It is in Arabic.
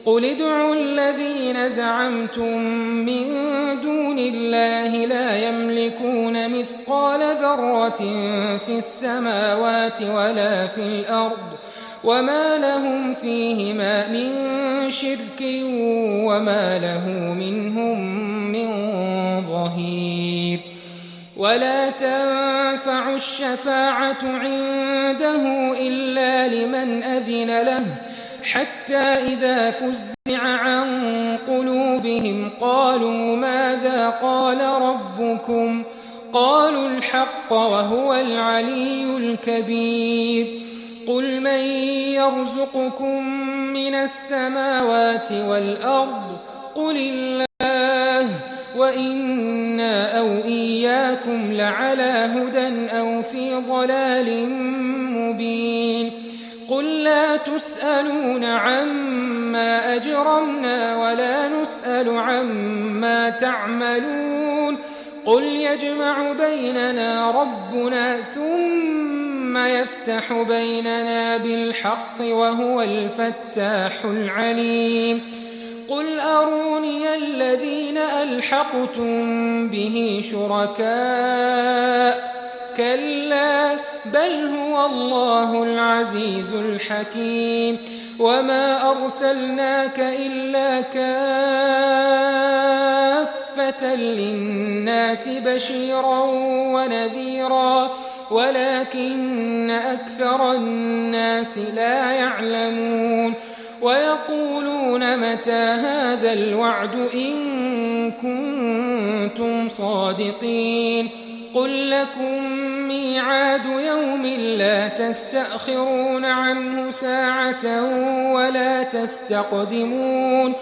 قل ادعوا الذين زعمتم من دون الله لا يملكون مثقال ذرة في السماوات ولا في الأرض وما لهم فيهما من شرك وما له منهم من ظهير. ولا تنفع الشفاعة عنده إلا لمن أذن له حتى إذا فزع عن قلوبهم قالوا ماذا قال ربكم قالوا الحق وهو العلي الكبير. قل من يرزقكم من السماوات والأرض قل الله وإنا أو إياكم لعلى هدى أو في ضلال مبين. قل لا تسألون عما أجرمنا ولا نسأل عما تعملون قل يجمع بيننا ربنا ثم يفتح بيننا بالحق وهو الفتاح العليم. قل أروني الذين ألحقتم به شركاء كلا بل هو الله العزيز الحكيم. وما أرسلناك إلا كافة للناس بشيرا ونذيرا ولكن أكثر الناس لا يعلمون. ويقولون متى هذا الوعد إن كنتم صادقين قل لكم ميعاد يوم لا تستأخرون عنه ساعة ولا تستقدمون